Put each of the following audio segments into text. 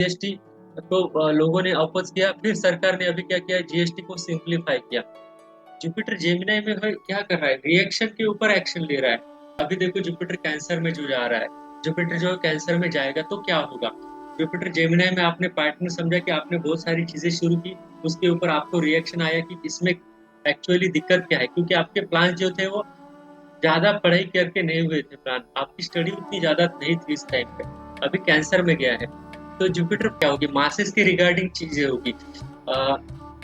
GST को लोगों ने अपोज किया, फिर सरकार ने अभी क्या किया, जीएसटी को सिंप्लीफाई किया। जुपिटर जेमिनी में भाई क्या कर रहा है, रिएक्शन के ऊपर एक्शन ले रहा है। अभी देखो जुपिटर कैंसर में जो जा रहा है, जुपिटर जो कैंसर में जाएगा तो क्या होगा। जुपिटर जेमिनी में आपने पार्टनर समझा कि आपने बहुत सारी चीजें शुरू की, उसके ऊपर आपको रिएक्शन आया कि इसमें एक्चुअली दिक्कत क्या है, क्योंकि आपके प्लान जो थे वो ज्यादा पढ़ाई करके नहीं हुए थे, प्लान आपकी स्टडी उतनी ज्यादा नहीं थी इस टाइम पे। अभी कैंसर में गया है तो जुपिटर क्या होगी, मासेस के रिगार्डिंग चीजें होगी।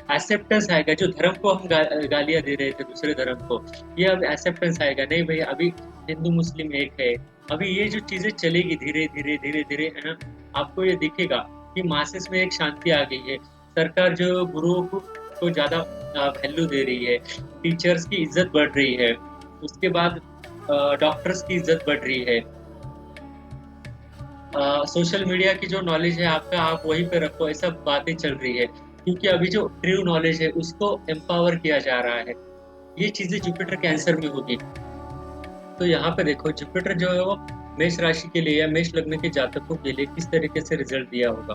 एक्सेप्टेंस आएगा, जो धर्म को हम गालियां दे रहे थे दूसरे धर्म को, ये अब एक्सेप्टेंस आएगा, नहीं भाई अभी हिंदू मुस्लिम एक है। अभी ये जो चीजें चलेगी धीरे धीरे धीरे धीरे, है ना, आपको ये दिखेगा कि मासेस में एक शांति आ गई है। सरकार जो गुरुओं को ज्यादा वैल्यू दे रही है, टीचर्स की इज्जत बढ़ रही है, उसके बाद डॉक्टर्स की इज्जत बढ़ रही है। सोशल मीडिया की जो नॉलेज है आपका, आप वहीं पे रखो, ऐसा बातें चल रही है, क्योंकि अभी जो ट्रू नॉलेज है उसको एम्पावर किया जा रहा है। ये चीजें जुपिटर कैंसर में होगी। तो यहाँ पे देखो जुपिटर जो है वो मेष राशि के लिए या मेष लग्न के जातकों के लिए किस तरीके से रिजल्ट दिया होगा।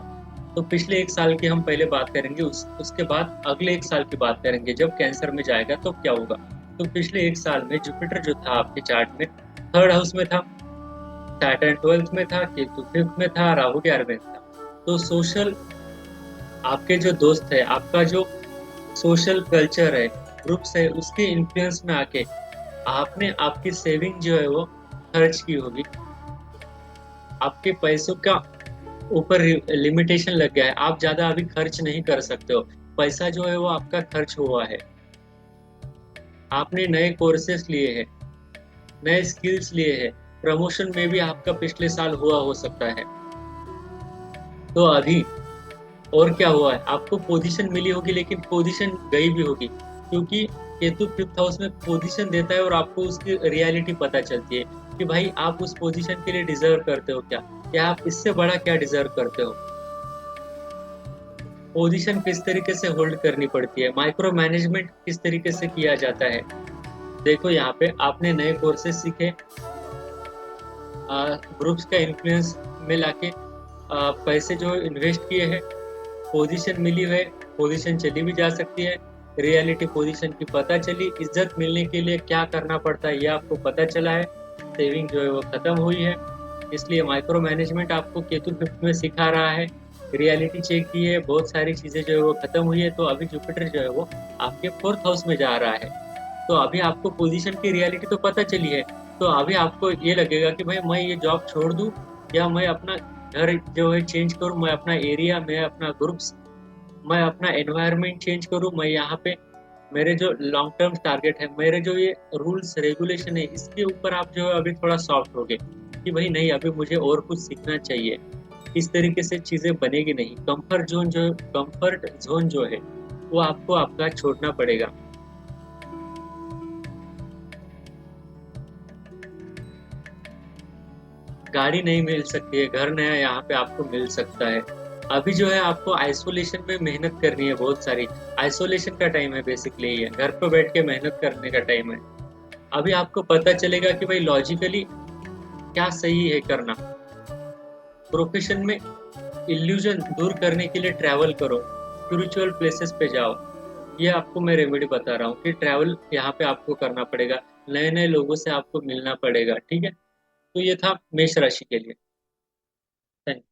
तो पिछले एक साल की हम पहले बात करेंगे, उसके बाद अगले एक साल की बात करेंगे, जब कैंसर में जाएगा तो क्या होगा। तो पिछले एक साल में जुपिटर जो था आपके चार्ट में थर्ड हाउस में था, सैटर्न ट्वेल्थ में था, केतु फिफ्थ में था, राहु 11वें में था। तो सोशल, आपके जो दोस्त है, आपका जो सोशल कल्चर है, ग्रुप्स है, उसके इन्फ्लुएंस में आके आपने आपकी सेविंग जो है वो खर्च की होगी। आपके पैसों का ऊपर लिमिटेशन लग गया है, आप ज्यादा अभी खर्च नहीं कर सकते हो। पैसा जो है वो आपका खर्च हुआ है। आपने नए कोर्सेस लिए हैं, नए स्किल्स लिए हैं, प्रमोशन में भी आपका पिछले साल हुआ हो सकता है। तो अभी और क्या हुआ है, आपको पोजीशन मिली होगी लेकिन पोजीशन गई भी होगी, क्योंकि केतु फिफ्थ हाउस में पोजीशन देता है और आपको उसकी रियलिटी पता चलती है कि भाई आप उस पोजीशन के लिए डिजर्व करते हो क्या, या आप इससे बड़ा क्या डिजर्व करते हो। पोजीशन किस तरीके से होल्ड करनी पड़ती है, माइक्रो मैनेजमेंट किस तरीके से किया जाता है। देखो यहाँ पे आपने नए कोर्सेज सीखे, ग्रुप्स का इन्फ्लुएंस में लाके पैसे जो इन्वेस्ट किए हैं, पोजीशन मिली है, पोजीशन चली भी जा सकती है। रियलिटी पोजीशन की पता चली, इज्जत मिलने के लिए क्या करना पड़ता है ये आपको पता चला है। सेविंग जो है वो खत्म हुई है, इसलिए माइक्रो मैनेजमेंट आपको केतु फिफ्थ में सिखा रहा है। रियलिटी चेक की है, बहुत सारी चीजें जो है वो खत्म हुई है। तो अभी जुपिटर जो है वो आपके फोर्थ हाउस में जा रहा है। तो अभी आपको पोजीशन की रियलिटी तो पता चली है। तो अभी आपको ये लगेगा कि भाई मैं ये जॉब छोड़ दूं, या मैं अपना घर जो है चेंज करूं, मैं अपना एरिया, मैं अपना ग्रुप्स, मैं अपना एनवायरनमेंट चेंज करूं, मैं यहाँ पे मेरे जो लॉन्ग टर्म टारगेट है, मेरे जो ये रूल्स रेगुलेशन है, इसके ऊपर आप जो है अभी थोड़ा सॉफ्ट हो गए कि भाई नहीं, अभी मुझे और कुछ सीखना चाहिए। इस तरीके से चीजें बनेगी नहीं। कंफर्ट जोन जो है वो आपको आपका छोड़ना पड़ेगा। गाड़ी नहीं मिल सकती है, घर नया यहाँ पे आपको मिल सकता है। अभी जो है आपको आइसोलेशन में मेहनत करनी है बहुत सारी। आइसोलेशन का टाइम है, बेसिकली ये घर पे बैठ के मेहनत करने का टाइम है। अभी आपको पता चलेगा कि भाई लॉजिकली क्या सही है करना। प्रोफेशन में इल्यूजन दूर करने के लिए ट्रैवल करो, स्पिरिचुअल प्लेसेस पे जाओ। ये आपको मैं रेमेडी बता रहा हूँ कि ट्रैवल यहाँ पे आपको करना पड़ेगा, नए नए लोगों से आपको मिलना पड़ेगा, ठीक है। तो ये था मेष राशि के लिए। Thank you।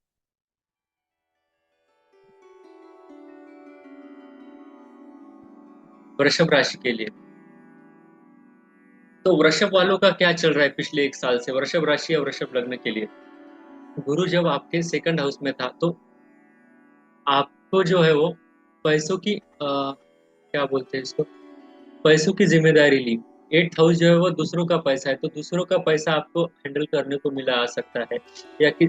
वृषभ राशि के लिए, तो वृषभ वालों का क्या चल रहा है पिछले एक साल से, वृषभ राशि या वृषभ लग्न के लिए। गुरु जब आपके सेकंड हाउस में था तो आपको जो है वो पैसों की क्या बोलते हैं इसको, पैसों की जिम्मेदारी ली। एट हाउस जो है वो दूसरों का पैसा है, तो दूसरों का पैसा आपको हैंडल करने को मिला आ सकता है, या कि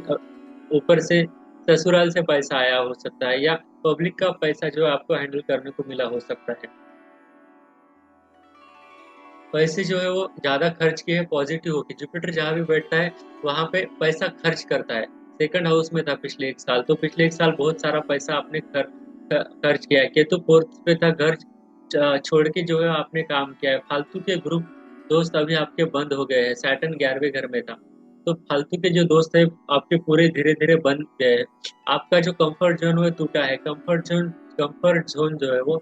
ऊपर से ससुराल से पैसा आया हो सकता है, या पब्लिक का पैसा जो है आपको हैंडल करने को मिला हो सकता है। पैसे जो है वो ज्यादा खर्च किए, पॉजिटिव होके जुपिटर जहाँ भी बैठता है वहां पे पैसा खर्च करता है। सेकंड हाउस में था पिछले एक साल, तो पिछले एक साल बहुत सारा पैसा आपने खर्च किया है। केतु फोर्थ पे था, घर छोड़ के जो है आपने काम किया है। फालतू के ग्रुप दोस्त अभी आपके बंद हो गए हैं। सैटर्न 11वें घर में था, तो फालतू के जो दोस्त है आपके पूरे धीरे धीरे बन गए हैं। आपका जो कंफर्ट जोन है टूटा है। कंफर्ट जोन जो है वो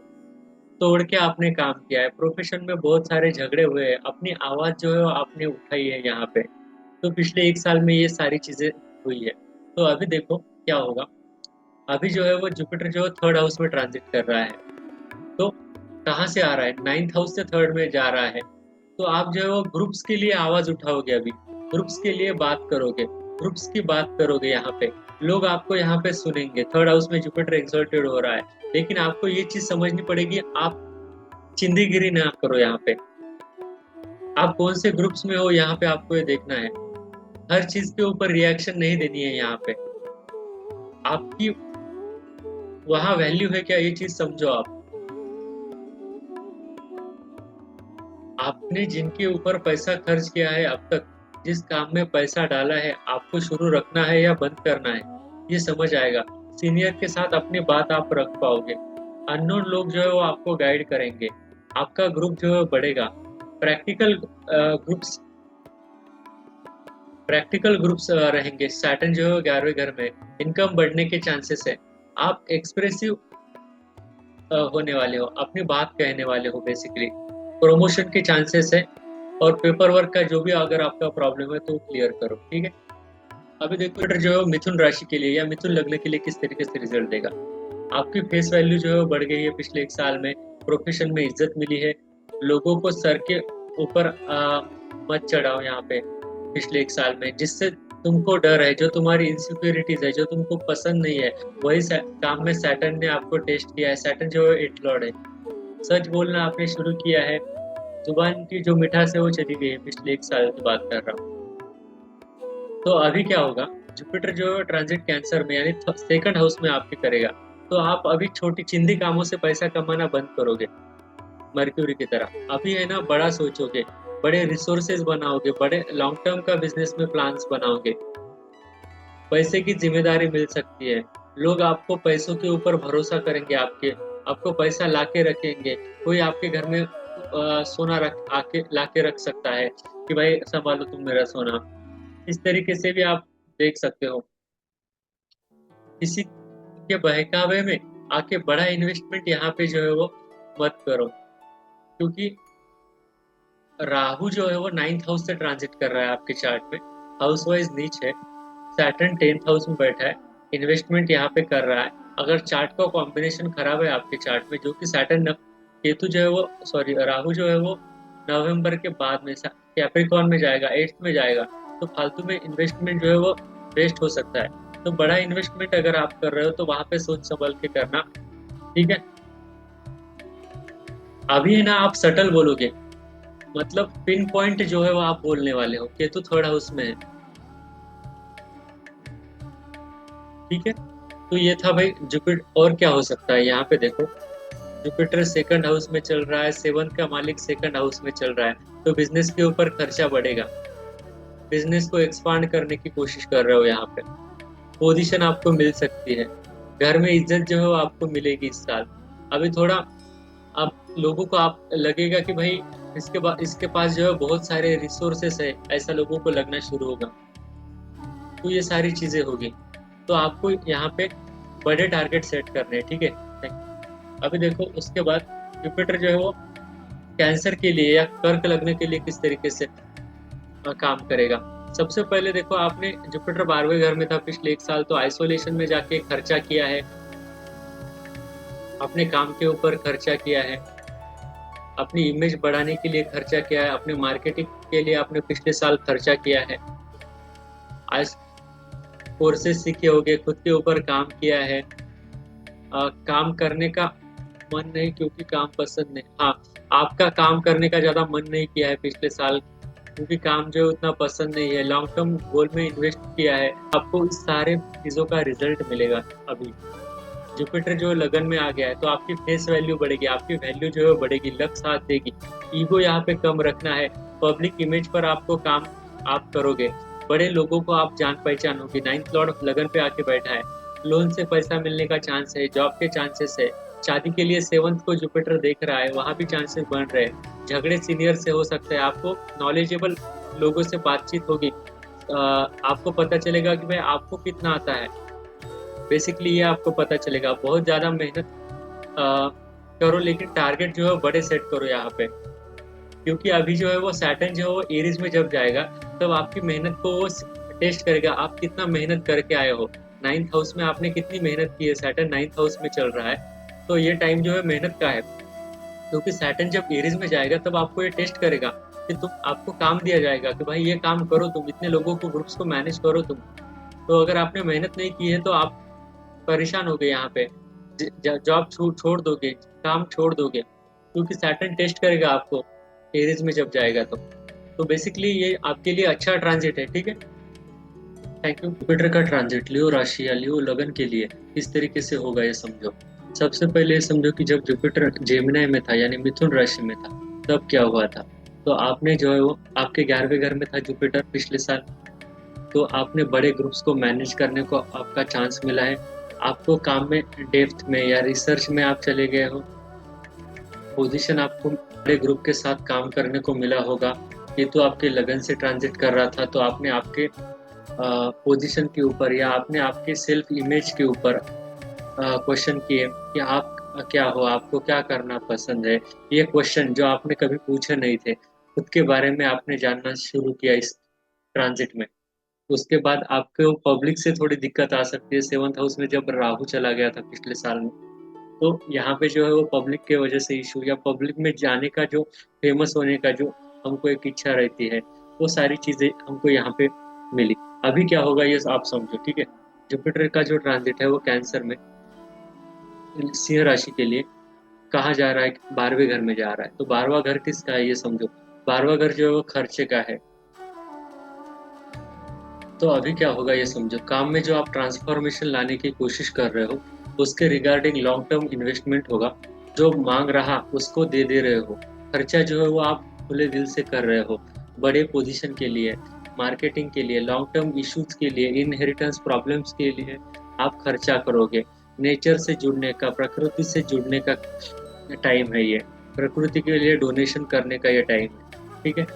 तोड़ के आपने काम किया है। प्रोफेशन में बहुत सारे झगड़े हुए हैं, अपनी आवाज जो है वो आपने उठाई है यहाँ पे। तो पिछले 1 साल में ये सारी चीजें हुई है। तो अभी देखो क्या होगा। अभी जो है वो जुपिटर जो है थर्ड हाउस में ट्रांजिट कर रहा है। तो कहाँ से आ रहा है? 9th हाउस से थर्ड में जा रहा है। तो आप जो है वो ग्रुप्स के लिए आवाज उठाओगे। अभी ग्रुप्स के लिए बात करोगे, ग्रुप्स की बात करोगे यहाँ पे। लोग आपको यहाँ पे सुनेंगे। थर्ड हाउस में जुपिटर एक्सॉल्टेड हो रहा है। लेकिन आपको ये चीज समझनी पड़ेगी, आप चिंदीगिरी ना करो यहाँ पे। आप कौन से ग्रुप्स में हो यहाँ पे आपको ये देखना है। हर चीज के ऊपर रिएक्शन नहीं देनी है यहाँ पे। आपकी वहां वैल्यू है क्या, ये चीज समझो आप। आपने जिनके ऊपर पैसा खर्च किया है अब तक, जिस काम में पैसा डाला है, आपको शुरू रखना है या बंद करना है, ये समझ आएगा। सीनियर के साथ अपनी बात आप रख पाओगे। अननोन लोग जो है वो आपको गाइड करेंगे। आपका ग्रुप जो है बढ़ेगा। प्रैक्टिकल ग्रुप्स प्रैक्टिकल ग्रुप्स रहेंगे। सैटर्न जो है 11वें घर में, इनकम बढ़ने के चांसेस है। आप एक्सप्रेसिव होने वाले हो, अपनी बात कहने वाले हो बेसिकली। प्रमोशन के चांसेस है। और पेपर वर्क का जो भी अगर आपका प्रॉब्लम है तो क्लियर करो, ठीक है। अभी देखो जुपिटर जो है मिथुन राशि के लिए या मिथुन लग्न के लिए किस तरीके से रिजल्ट देगा। आपकी फेस वैल्यू जो है वो बढ़ गई है पिछले 1 साल में। प्रोफेशन में इज्जत मिली है। लोगों को सर के ऊपर मत चढ़ाओ यहाँ पे पिछले 1 साल में, जिससे तुमको डर है, जो तुम्हारी इनसिक्योरिटीज है, जो तुमको पसंद नहीं है, वही काम में सैटर्न ने आपको टेस्ट किया है। सैटर्न जो है 8 लॉर्ड है। सच बोलना आपने शुरू किया है। जुबान की जो मिठास है वो चली गई है। पिछले 1 साल की बात कर रहा हूँ। तो अभी क्या होगा, जुपिटर जो है ट्रांजिट कैंसर में यानी सेकंड हाउस में आपके करेगा। तो आप अभी छोटी चिंदी कामों से पैसा कमाना बंद करोगे, मर्क्यूरी की तरह। अभी है ना बड़ा सोचोगे, बड़े रिसोर्सेज बनाओगे, बड़े लॉन्ग टर्म का बिजनेस में प्लान्स बनाओगे। पैसे की जिम्मेदारी मिल सकती है। लोग आपको पैसों के ऊपर भरोसा करेंगे। आपको पैसा लाके रखेंगे। कोई आपके घर में सोना रख आके लाके रख सकता है कि भाई संभालो तुम मेरा सोना। इस तरीके से भी आप देख सकते हो। किसी के बहकावे में आके बड़ा इन्वेस्टमेंट यहाँ पे जो है वो मत करो। क्योंकि राहु जो है वो 9th हाउस से ट्रांजिट कर रहा है आपके चार्ट में। हाउस वाइज नीच है। सैटर्न 10th हाउस में बैठा है। इन्वेस्टमेंट यहाँ पे कर रहा है। अगर चार्ट का कॉम्बिनेशन खराब है आपके चार्ट में, जो कि सैटर्न केतु जो है वो सॉरी राहु जो है वो नवंबर के बाद में कैप्रिकॉर्न में जाएगा, 8th में जाएगा। तो फालतू में इन्वेस्टमेंट जो है वो वेस्ट हो सकता है। तो बड़ा इन्वेस्टमेंट अगर आप कर रहे हो तो वहां पे सोच संभल के करना, ठीक है। अभी है ना आप सटल बोलोगे, मतलब पिन पॉइंट जो है वो आप बोलने वाले हो। केतु थर्ड हाउस में है, ठीक है। तो ये था भाई जुपिटर। और क्या हो सकता है यहाँ पे देखो, जुपिटर सेकंड हाउस में चल रहा है। 7th का मालिक सेकंड हाउस में चल रहा है। तो बिजनेस के ऊपर खर्चा बढ़ेगा। बिजनेस को एक्सपांड करने की कोशिश कर रहे हो यहाँ पे। पोजीशन आपको मिल सकती है। घर में इज्जत जो है वो आपको मिलेगी इस साल। अभी थोड़ा आप लोगों को आप लगेगा कि भाई इसके पास जो है बहुत सारे रिसोर्सेस है, ऐसा लोगों को लगना शुरू होगा। तो ये सारी चीजें होगी। तो आपको यहाँ पे बड़े टारगेट सेट करने हैं, ठीक है। अभी देखो उसके बाद जुपिटर जो है वो कैंसर के लिए या कर्क लगने के लिए किस तरीके से काम करेगा। सबसे पहले देखो, आपने जुपिटर 12वें घर में था पिछले 1 साल, तो आइसोलेशन में जाके खर्चा किया है। अपने काम के ऊपर खर्चा किया है। अपनी इमेज बढ़ाने के लिए खर्चा किया है। अपने मार्केटिंग के लिए आपने पिछले साल खर्चा किया है। आज कोर्सेज सीखे होगे, खुद के ऊपर काम किया है। काम करने का मन नहीं क्योंकि काम पसंद नहीं। हाँ, आपका काम करने का ज्यादा मन नहीं किया है पिछले साल, क्योंकि काम जो उतना पसंद नहीं है। लॉन्ग टर्म गोल में इन्वेस्ट किया है। आपको इस सारे चीजों का रिजल्ट मिलेगा। अभी जुपिटर जो लगन में आ गया है तो आपकी फेस वैल्यू बढ़ेगी, आपकी वैल्यू जो है बढ़ेगी, लक साथ देगी। ईगो यहाँ पे कम रखना है। पब्लिक इमेज पर आपको काम आप करोगे। बड़े लोगों को आप जान पहचान होगी। 9th लॉर्ड लगन पे आके बैठा है। लोन से पैसा मिलने का चांस है। जॉब के चांसेस है। शादी के लिए 7th को जुपिटर देख रहा है, वहां भी चांसेस बन रहे हैं। झगड़े सीनियर से हो सकते हैं। आपको नॉलेजेबल लोगों से बातचीत होगी। आपको पता चलेगा कि भाई आपको कितना आता है। बेसिकली ये आपको पता चलेगा। बहुत ज़्यादा मेहनत अ, करो, लेकिन टारगेट जो है बड़े सेट करो यहाँ पे। क्योंकि अभी जो है वो सैटर्न जो है वो एरीज में जब जाएगा, तब आपकी मेहनत को वो टेस्ट करेगा, आप कितना मेहनत करके आए हो। नाइन्थ हाउस में आपने कितनी मेहनत की है, सैटर्न नाइन्थ हाउस में चल रहा है, तो ये टाइम जो है मेहनत का है। क्योंकि सैटर्न जब एरीज में जाएगा तब आपको ये टेस्ट करेगा कि तुम, आपको काम दिया जाएगा कि भाई ये काम करो, तुम इतने लोगों को, ग्रुप्स को मैनेज करो तुम। तो अगर आपने मेहनत नहीं की है तो आप परेशान हो गए यहाँ पे। जॉब छोड़ दोगे, काम छोड़ दोगे, क्योंकि सैटर्न टेस्ट करेगा आपको एरीज में जब जाएगा तो बेसिकली ये आपके लिए अच्छा ट्रांजिट है, ठीक है। Thank you. जुपिटर का ट्रांजिट लियो राशि या लियो लगन के लिए किस तरीके से होगा ये समझो। सबसे पहले ये समझो कि जब जुपिटर जेमिनी में था यानी मिथुन राशि में था, तब क्या हुआ था। तो आपने जो है वो आपके 11वें घर में था जुपिटर पिछले साल। तो आपने बड़े ग्रुप्स को मैनेज करने को आपका चांस मिला है। आपको काम में डेप्थ में या रिसर्च में आप चले गए हो, पोजीशन आपको बड़े ग्रुप के साथ काम करने को मिला होगा। ये तो आपके लगन से ट्रांजिट कर रहा था, तो आपने आपके पोजीशन के ऊपर या आपने आपके सेल्फ इमेज के ऊपर क्वेश्चन किए कि आप क्या हो, आपको क्या करना पसंद है। ये क्वेश्चन जो आपने कभी पूछे नहीं थे, खुद के बारे में आपने जानना शुरू किया इस ट्रांजिट में। उसके बाद आपको पब्लिक से थोड़ी दिक्कत आ सकती है। सेवंथ हाउस में जब राहु चला गया था पिछले साल में, तो यहाँ पे जो है वो पब्लिक के वजह से इशू या पब्लिक में जाने का जो, फेमस होने का जो हमको एक इच्छा रहती है, वो सारी चीजें हमको यहाँ पे मिली। अभी क्या होगा ये आप समझो, ठीक है। जुपिटर का जो ट्रांजिट है वो कैंसर में सिंह राशि के लिए कहाँ जा रहा है, 12वें घर में जा रहा है। तो 12वां घर किसका है ये समझो। 12वां घर जो है वो खर्चे का है। तो अभी क्या होगा ये समझो, काम में जो आप ट्रांसफॉर्मेशन लाने की कोशिश कर रहे हो, उसके रिगार्डिंग लॉन्ग टर्म इन्वेस्टमेंट होगा। जो मांग रहा उसको दे दे रहे हो। खर्चा जो है वो आप खुले दिल से कर रहे हो, बड़े पोजीशन के लिए, मार्केटिंग के लिए, लॉन्ग टर्म इश्यूज के लिए, इनहेरिटेंस प्रॉब्लम्स के लिए आप खर्चा करोगे। नेचर से जुड़ने का, प्रकृति से जुड़ने का टाइम है ये। प्रकृति के लिए डोनेशन करने का ये टाइम है, ठीक है।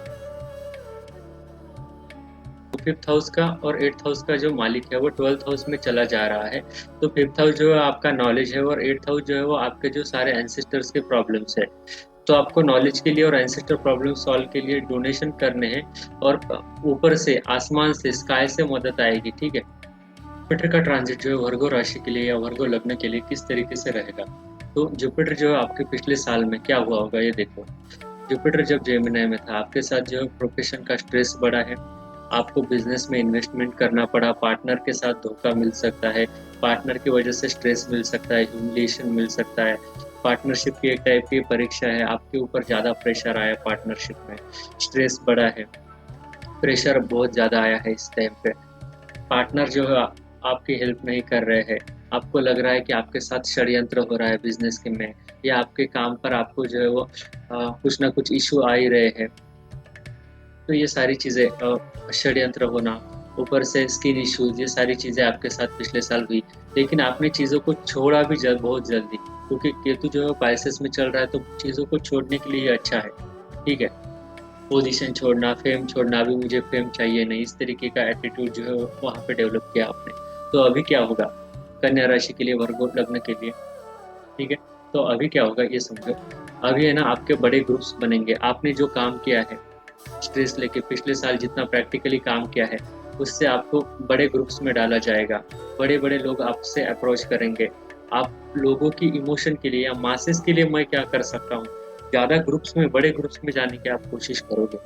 फिफ्थ हाउस का और एट्थ हाउस का जो मालिक है वो 12th हाउस में चला जा रहा है। तो फिफ्थ हाउस जो है आपका नॉलेज है, और एट्थ हाउस जो है वो आपके जो सारे एंसेस्टर्स के प्रॉब्लम्स है। तो आपको नॉलेज के लिए और एंसेस्टर प्रॉब्लम सॉल्व के लिए डोनेशन करने हैं, और ऊपर से आसमान से, स्काई से मदद आएगी, ठीक है। जुपिटर का ट्रांजिट जो है वर्गो राशि के लिए या वर्गो लग्न के लिए किस तरीके से रहेगा। तो जुपिटर जो है आपके पिछले साल में क्या हुआ होगा ये देखो। जुपिटर जब जेमिनी में था, आपके साथ जो है प्रोफेशन का स्ट्रेस बढ़ा है। आपको बिजनेस में इन्वेस्टमेंट करना पड़ा, पार्टनर के साथ धोखा मिल सकता है, पार्टनर की वजह से स्ट्रेस मिल सकता है, ह्यूमिलिएशन मिल सकता है। पार्टनरशिप की एक टाइप की परीक्षा है, आपके ऊपर ज़्यादा प्रेशर आया, पार्टनरशिप में स्ट्रेस बढ़ा है, प्रेशर बहुत ज़्यादा आया है इस टाइम पे। पार्टनर जो है आपकी हेल्प नहीं कर रहे हैं। आपको लग रहा है कि आपके साथ षड्यंत्र हो रहा है बिजनेस के में, या आपके काम पर आपको जो है वो कुछ ना कुछ इशू आ ही रहे हैं। तो ये सारी चीज़ें, षड्यंत्र होना, ऊपर से स्किन इश्यूज, ये सारी चीज़ें आपके साथ पिछले साल हुई। लेकिन आपने चीज़ों को छोड़ा भी बहुत जल्दी, क्योंकि केतु जो है पाइसेस में चल रहा है, तो चीज़ों को छोड़ने के लिए अच्छा है, ठीक है। पोजीशन छोड़ना, फेम छोड़ना, अभी मुझे फेम चाहिए नहीं, इस तरीके का एटीट्यूड जो है वहाँ पे डेवलप किया आपने। तो अभी क्या होगा कन्या राशि के लिए, वर्गो लग्न के लिए, ठीक है। तो अभी क्या होगा ये समझो। अभी है ना, आपके बड़े ग्रुप्स बनेंगे। आपने जो काम किया है स्ट्रेस लेके, पिछले साल जितना प्रैक्टिकली काम किया है, उससे आपको बड़े ग्रुप्स में डाला जाएगा। बड़े बड़े लोग आपसे अप्रोच करेंगे। आप लोगों की इमोशन के लिए या मासेस के लिए मैं क्या कर सकता हूँ, ज़्यादा ग्रुप्स में, बड़े ग्रुप्स में जाने की आप कोशिश करोगे।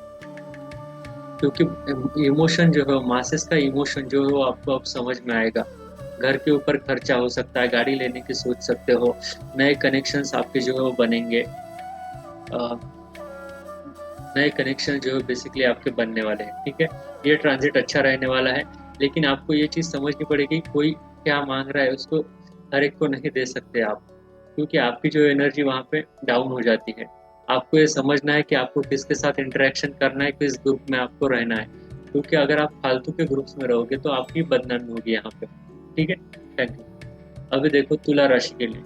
क्योंकि इमोशन जो है, मासेस का इमोशन जो है वो आपको अब समझ में आएगा। घर के ऊपर खर्चा हो सकता है, गाड़ी लेने की सोच सकते हो, नए कनेक्शंस आपके जो है वो बनेंगे। नए कनेक्शन जो है बेसिकली आपके बनने वाले हैं, ठीक है। ये ट्रांजिट अच्छा रहने वाला है, लेकिन आपको ये चीज़ समझनी पड़ेगी, कोई क्या मांग रहा है उसको हर एक को नहीं दे सकते आप, क्योंकि आपकी जो एनर्जी वहाँ पे डाउन हो जाती है। आपको ये समझना है कि आपको किसके साथ इंटरेक्शन करना है, किस ग्रुप में आपको रहना है, क्योंकि अगर आप फालतू के ग्रुप्स में रहोगे तो आपकी बदनामी होगी यहाँ पे, ठीक है। Thank you. अभी देखो तुला राशि के लिए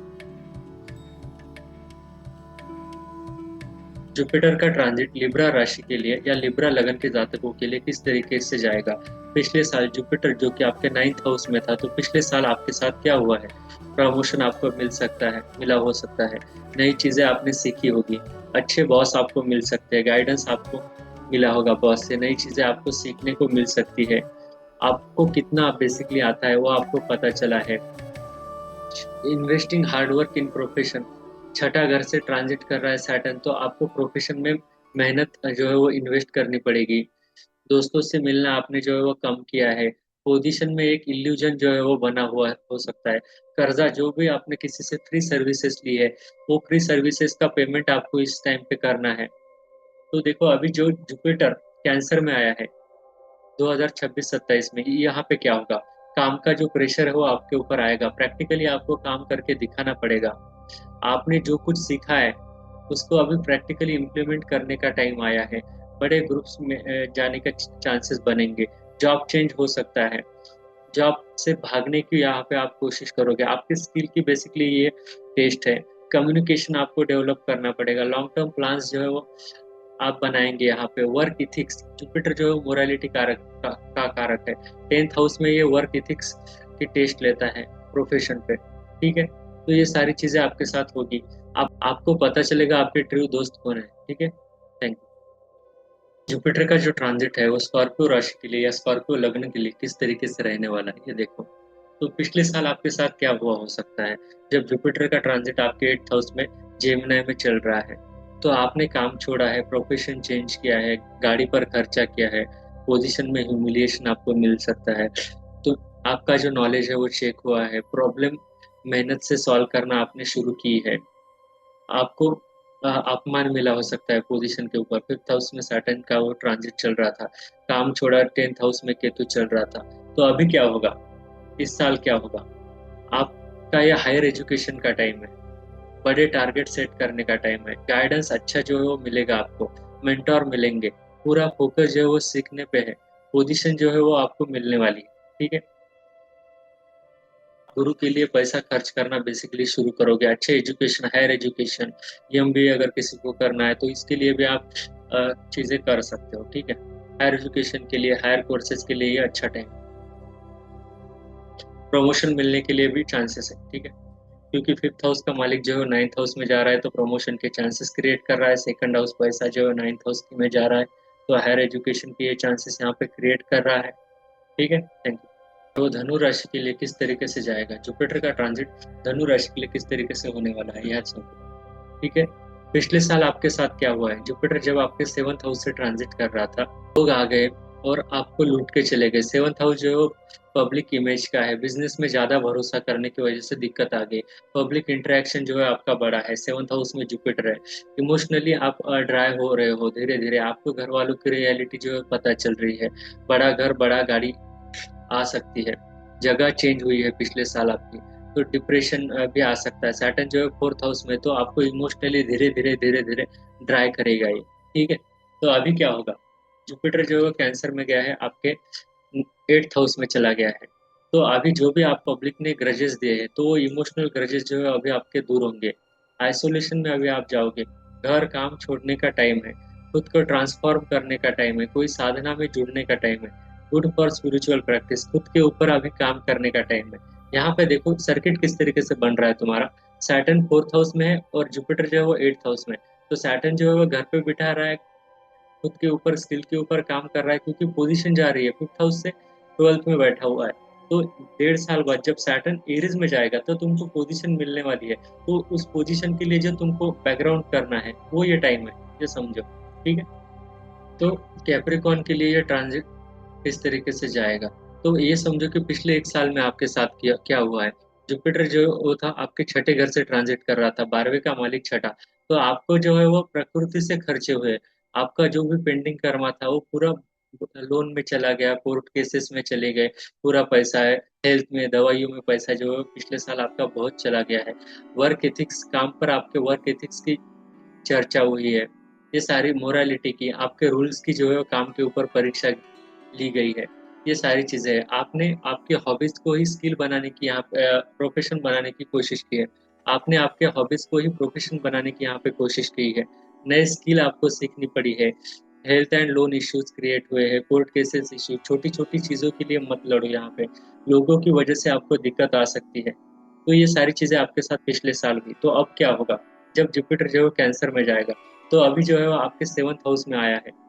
जुपिटर का ट्रांजिट लिब्रा राशि के लिए या लिब्रा लगन के जातकों के लिए किस तरीके से जाएगा। पिछले साल जुपिटर जो कि आपके 9th हाउस में था, तो पिछले साल आपके साथ क्या हुआ है? प्रमोशन आपको मिल सकता है, मिला हो सकता है, नई चीज़ें आपने सीखी होगी, अच्छे बॉस आपको मिल सकते हैं, गाइडेंस आपको मिला होगा बॉस से, नई चीज़ें आपको सीखने को मिल सकती है। आपको कितना बेसिकली आता है वो आपको पता चला है। Investing hard work in profession, छठा घर से ट्रांजिट कर रहा है सैटर्न, तो आपको प्रोफेशन में मेहनत जो है वो इन्वेस्ट करनी पड़ेगी। दोस्तों से मिलना आपने जो है वो कम किया है। पोजीशन में एक इल्यूजन जो है वो बना हुआ हो सकता है। कर्जा जो भी आपने किसी से फ्री सर्विसेज ली है, वो फ्री सर्विसेज का पेमेंट आपको इस टाइम पे करना है। तो देखो अभी जो जुपिटर कैंसर में आया है 2026-27 में, यहाँ पे क्या होगा? काम का जो प्रेशर है वो आपके ऊपर आएगा, प्रैक्टिकली आपको काम करके दिखाना पड़ेगा। आपने जो कुछ सीखा है उसको अभी प्रैक्टिकली इम्प्लीमेंट करने का टाइम आया है। बड़े ग्रुप्स में जाने का चांसेस बनेंगे। जॉब चेंज हो सकता है। जॉब से भागने की यहाँ पे आप कोशिश करोगे। आपकी स्किल की बेसिकली ये टेस्ट है। कम्युनिकेशन आपको डेवलप करना पड़ेगा। लॉन्ग टर्म प्लान्स जो है वो आप बनाएंगे। यहाँ पे वर्क इथिक्स, जुपिटर जो है मोरालिटी का कारक है। 10th हाउस में ये वर्क इथिक्स की टेस्ट लेता है प्रोफेशन पे। ठीक है, तो ये सारी चीजें आपके साथ होगी। आपको पता चलेगा आपके ट्रू दोस्त कौन है। ठीक है, थैंक यू। जुपिटर का जो ट्रांजिट है वो स्कॉर्पियो राशि के लिए या स्कॉर्पियो लग्न के लिए किस तरीके से रहने वाला है ये देखो। तो पिछले साल आपके साथ क्या हुआ हो सकता है? जब जुपिटर का ट्रांजिट आपके 8th हाउस में जेमिनी में चल रहा है, तो आपने काम छोड़ा है, प्रोफेशन चेंज किया है, गाड़ी पर खर्चा किया है, पोजीशन में ह्यूमिलिएशन आपको मिल सकता है। तो आपका जो नॉलेज है वो चेक हुआ है, प्रॉब्लम मेहनत से सॉल्व करना आपने शुरू की है। आपको अपमान मिला हो सकता है पोजीशन के ऊपर। 5th हाउस में सैटर्न का वो ट्रांजिट चल रहा था, काम छोड़ा, 10th हाउस में केतु चल रहा था। तो अभी क्या होगा? इस साल क्या होगा? आपका ये हायर एजुकेशन का टाइम है, बड़े टारगेट सेट करने का टाइम है, गाइडेंस अच्छा जो है वो मिलेगा आपको, मेंटोर मिलेंगे, पूरा फोकस जो है वो सीखने पे है, पोजीशन जो है वो आपको मिलने वाली है। ठीक है, गुरु के लिए पैसा खर्च करना बेसिकली शुरू करोगे। अच्छे एजुकेशन, हायर एजुकेशन, एमबीए अगर किसी को करना है तो इसके लिए भी आप चीजें कर सकते हो। ठीक है, हायर एजुकेशन के लिए, हायर कोर्सेज के लिए ये अच्छा टाइम, प्रमोशन मिलने के लिए भी चांसेस है। ठीक है, क्योंकि 5th हाउस का मालिक जो है 9th हाउस में जा रहा है, तो प्रमोशन के चांसेस क्रिएट कर रहा है। 2nd हाउस पैसा जो है 9th हाउस में जा रहा है, तो हायर एजुकेशन के ये चांसेस यहाँ पे क्रिएट कर रहा है। ठीक है, थैंक यू। तो धनु राशि के लिए किस तरीके से जाएगा जुपिटर का ट्रांजिट? धनु राशि के लिए किस तरीके से होने वाला है यह समझो। ठीक है, पिछले साल आपके साथ क्या हुआ है? जुपिटर जब आपके 7th हाउस से ट्रांजिट कर रहा था, लोग आ गए और आपको लूट के चले गए। 7th हाउस जो पब्लिक इमेज का है, बिजनेस में ज्यादा भरोसा करने की वजह से दिक्कत आ गई। पब्लिक इंटरेक्शन जो है आपका बड़ा है, 7th हाउस में जुपिटर है। इमोशनली आप ड्राई हो रहे हो, धीरे धीरे आपको घर वालों की रियलिटी जो है पता चल रही है। बड़ा घर, बड़ा गाड़ी आ सकती है। जगह चेंज हुई है पिछले साल आपकी, तो डिप्रेशन भी आ सकता है। सैटर्न जो है 4th हाउस में, तो आपको इमोशनली धीरे धीरे ड्राई करेगा ये। ठीक है, तो अभी क्या होगा? जुपिटर जो है कैंसर में गया है, आपके 8th हाउस में चला गया है। तो अभी जो भी आप पब्लिक ने ग्रजेस दिए हैं, तो वो इमोशनल ग्रजेस जो है अभी आपके दूर होंगे। आइसोलेशन में अभी आप जाओगे। घर काम छोड़ने का टाइम है, खुद को ट्रांसफॉर्म करने का टाइम है, कोई साधना में जुड़ने का टाइम है। गुड फॉर स्पिरिचुअल प्रैक्टिस, खुद के ऊपर अभी काम करने का टाइम है। यहाँ पे देखो सर्किट किस तरीके से बन रहा है तुम्हारा। सैटर्न 4th हाउस में है और जुपिटर जो है वो 8th हाउस में। तो सैटर्न जो है वो घर पे बिठा रहा है, खुद के ऊपर, स्किल के ऊपर काम कर रहा है, क्योंकि पोजीशन जा रही है 5th हाउस से 12th में बैठा हुआ है। तो 1.5 साल बाद जब सैटर्न एरीज में जाएगा तो तुमको पोजीशन मिलने वाली है। तो उस पोजीशन के लिए जो तुमको बैकग्राउंड करना है वो ये टाइम है, ये समझो। ठीक है, तो कैप्रिकॉन के लिए ये ट्रांजिट इस तरीके से जाएगा। तो ये समझो कि पिछले 1 साल में आपके साथ किया क्या हुआ है। जुपिटर जो वो था आपके छठे घर से ट्रांजिट कर रहा था, 12वें का मालिक छठा। तो आपको जो है वो प्रकृति से खर्चे हुए, आपका जो भी पेंडिंग कर्मा था वो पूरा लोन में चला गया, कोर्ट केसेस में चले गए, पूरा पैसा है। हेल्थ में, दवाइयों में पैसा जो है पिछले साल आपका बहुत चला गया है। वर्क एथिक्स, काम पर आपके वर्क एथिक्स की चर्चा हुई है। ये सारी मोरालिटी की, आपके रूल्स की जो है काम के ऊपर परीक्षा ली गई है। ये सारी चीजें हैं। आपने आपके हॉबीज को ही स्किल बनाने की, यहाँ पे प्रोफेशन बनाने की कोशिश की है। आपने आपके हॉबीज को ही प्रोफेशन बनाने की यहाँ पे कोशिश की है। नए स्किल आपको सीखनी पड़ी है। Health and loan issues create हुए हैं, कोर्ट केसेस इश्यू, छोटी छोटी चीज़ों के लिए मत लड़ो यहाँ पे, लोगों की वजह से आपको दिक्कत आ सकती है। तो ये सारी चीज़ें आपके साथ पिछले साल हुई, तो अब क्या होगा? जब जुपिटर जो है कैंसर में जाएगा, तो अभी जो है वो आपके 7th हाउस में आया है।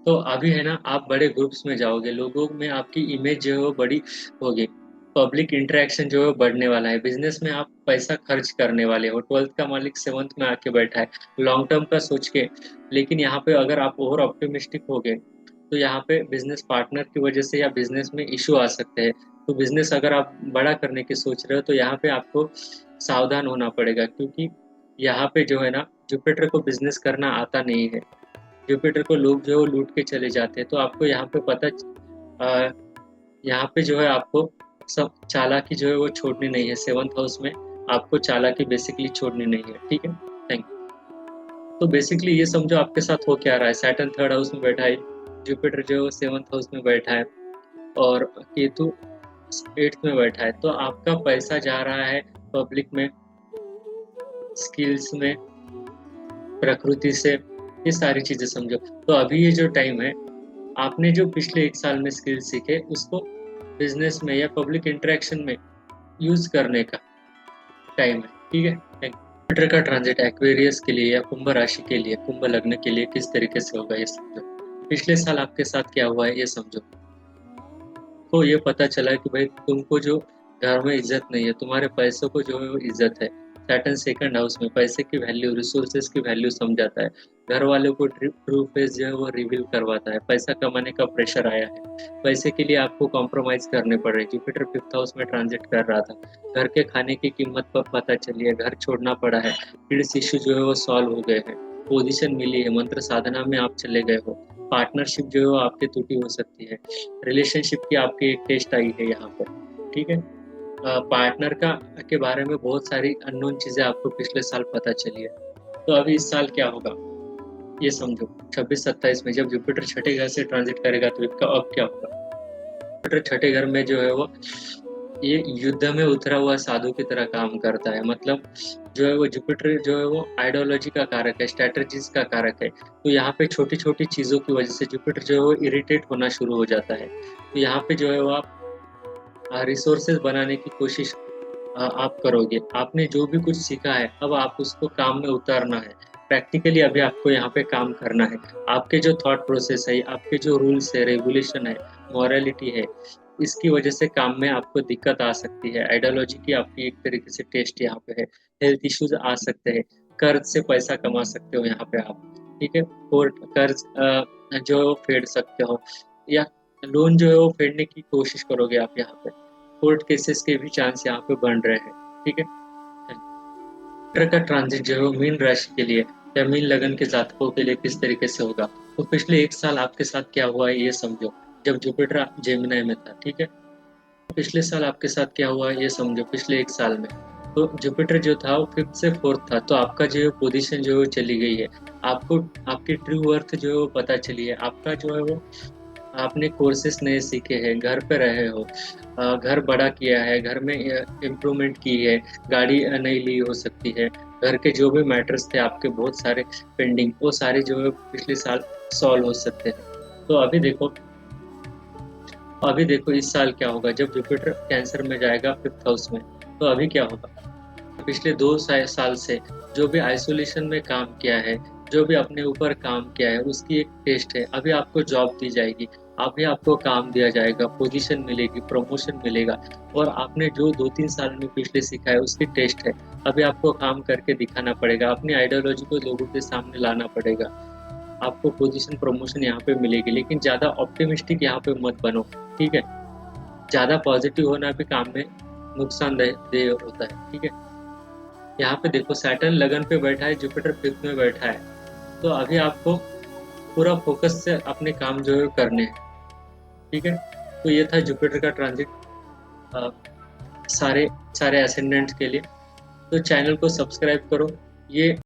तो अभी है ना, आप बड़े ग्रुप्स में जाओगे, लोगों में आपकी इमेज जो है वो बड़ी होगी, पब्लिक इंटरेक्शन जो है वो बढ़ने वाला है, बिजनेस में आप पैसा खर्च करने वाले हो, 12th का मालिक 7th में आके बैठा है, लॉन्ग टर्म का सोच के। लेकिन यहाँ पे अगर आप ओवर ऑप्टिमिस्टिक हो गए, तो यहाँ पे बिजनेस पार्टनर की वजह से या बिजनेस में इशू आ सकते हैं। तो बिजनेस अगर आप बड़ा करने की सोच रहे हो, तो यहाँ पे आपको सावधान होना पड़ेगा, क्योंकि यहाँ पे जो है ना, जुपिटर को बिजनेस करना आता नहीं है, जुपिटर को लोग जो है वो लूट के चले जाते हैं। तो आपको यहाँ पे अ, यहाँ पे जो है आपको सब चालाकी जो है वो छोड़नी नहीं है, 7th हाउस में आपको चालाकी बेसिकली छोड़नी नहीं है, ठीक है? Thank you. तो बेसिकली ये समझो आपके साथ हो क्या रहा है, सैटर्न 3rd हाउस में बैठा है, जुपिटर जो है 7th हाउस में बैठा है, और केतु 8th में बैठा है। तो आपका पैसा जा रहा है पब्लिक में, स्किल्स में, प्रकृति से, ये सारी चीजें समझो। तो अभी ये जो टाइम है, आपने जो पिछले 1 साल में स्किल सीखे, उसको बिजनेस में या पब्लिक इंटरेक्शन में यूज करने का टाइम है, ठीक है? जुपिटर का ट्रांजिट एक्वेरियस के लिए या कुंभ राशि के लिए, कुंभ लग्न के लिए किस तरीके से होगा, ये समझो। पिछले साल आपके साथ क्या हुआ है, ये समझो। को ये पता चला कि भाई तुमको जो घर में इज्जत नहीं है, तुम्हारे पैसों को जो है वो इज्जत है। सैटर्न 2nd हाउस में पैसे की वैल्यू, रिसोर्सेज की वैल्यू समझाता है, घर वालों को ट्रू फेस जो है वो रिवील करवाता है, पैसा कमाने का प्रेशर आया है, पैसे के लिए आपको कॉम्प्रोमाइज करने पड़ रहे। जुपिटर 5th हाउस में ट्रांजिट कर रहा था, घर के खाने की कीमत पर पता चली है, घर छोड़ना पड़ा है, किड्स इश्यू जो है वो सॉल्व हो गए हैं, पोजीशन मिली है, मंत्र साधना में आप चले गए हो, पार्टनरशिप जो है वो आपकी टूटी हो सकती है, रिलेशनशिप की आपकी एक टेस्ट आई है यहाँ पर, ठीक है? पार्टनर का के बारे में बहुत सारी अननोन चीजें आपको पिछले साल पता चली है। तो अभी इस साल क्या होगा, ये समझो। 26-27 में जब जुपिटर छठे घर से ट्रांजिट करेगा, तो इसका अब क्या होगा? जुपिटर छठे घर में जो है वो ये युद्ध में उतरा हुआ साधु की तरह काम करता है, मतलब जो है वो जुपिटर जो है वो आइडियोलॉजी का कारक है, स्ट्रेटजीज का कारक है। तो यहाँ पे छोटी छोटी चीजों की वजह से जुपिटर जो है वो इरिटेट होना शुरू हो जाता है। तो यहाँ पे जो है वो आप रिसोर्सेज बनाने की कोशिश आप करोगे। आपने जो भी कुछ सीखा है, अब आप उसको काम में उतारना है, प्रैक्टिकली अभी आपको यहाँ पे काम करना है। आपके जो थॉट प्रोसेस है, आपके जो रूल्स है, रेगुलेशन है, मॉरलिटी है, इसकी वजह से काम में आपको दिक्कत आ सकती है, आइडियोलॉजी की आपकी एक तरीके से टेस्ट यहाँ पे है, हेल्थ इश्यूज आ सकते हैं, कर्ज से पैसा कमा सकते हो यहाँ पे आप, ठीक है? कोर्ट कर्ज जो फेड सकते हो, या लोन जो है वो फेडने की कोशिश करोगे आप यहाँ पे, कोर्ट केसेस के भी चांस यहाँ पे बन रहे हैं, ठीक है? जुपिटर का ट्रांजिट जो है वो मीन राशि के लिए या मीन लगन के जातकों के लिए किस तरीके से होगा, तो पिछले 1 साल आपके साथ क्या हुआ है, ये समझो। जब जुपिटर जेमिनी में था, ठीक है? पिछले साल आपके साथ क्या हुआ है, ये समझो, पिछले 1 साल में। तो जुपिटर जो था वो 5th से 4th था, तो आपका जो है पोजीशन जो है वो चली गई है, आपको आपकी ट्रू वर्थ जो है वो पता चली है, आपका जो है वो आपने कोर्सेस नए सीखे हैं, घर पे रहे हो, घर बड़ा किया है, घर में इम्प्रूवमेंट की है, गाड़ी नई ली हो सकती है, घर के जो भी मैटर्स थे आपके बहुत सारे पेंडिंग, वो सारे जो है पिछले साल सॉल्व हो सकते हैं। तो अभी देखो इस साल क्या होगा, जब जुपिटर कैंसर में जाएगा 5th हाउस में, तो अभी क्या होगा? पिछले 2 साल से जो भी आइसोलेशन में काम किया है, जो भी अपने ऊपर काम किया है, उसकी एक टेस्ट है। अभी आपको जॉब दी जाएगी, अभी आपको काम दिया जाएगा, पोजीशन मिलेगी, प्रमोशन मिलेगा, और आपने जो 2-3 साल में पिछले सीखा है उसकी टेस्ट है। अभी आपको काम करके दिखाना पड़ेगा, अपनी आइडियोलॉजी को लोगों के सामने लाना पड़ेगा, आपको पोजीशन प्रमोशन यहाँ पे मिलेगी। लेकिन ज़्यादा ऑप्टिमिस्टिक यहाँ पे मत बनो, ठीक है? ज़्यादा पॉजिटिव होना भी काम में नुकसानदेह होता है, ठीक है? यहाँ पे देखो सैटर्न लगन पे बैठा है, जुपिटर 5th में बैठा है, तो अभी आपको पूरा फोकस से अपने काम जो है करने हैं, ठीक है? तो ये था जुपिटर का ट्रांजिट सारे सारे असेंडेंट्स के लिए। तो चैनल को सब्सक्राइब करो, ये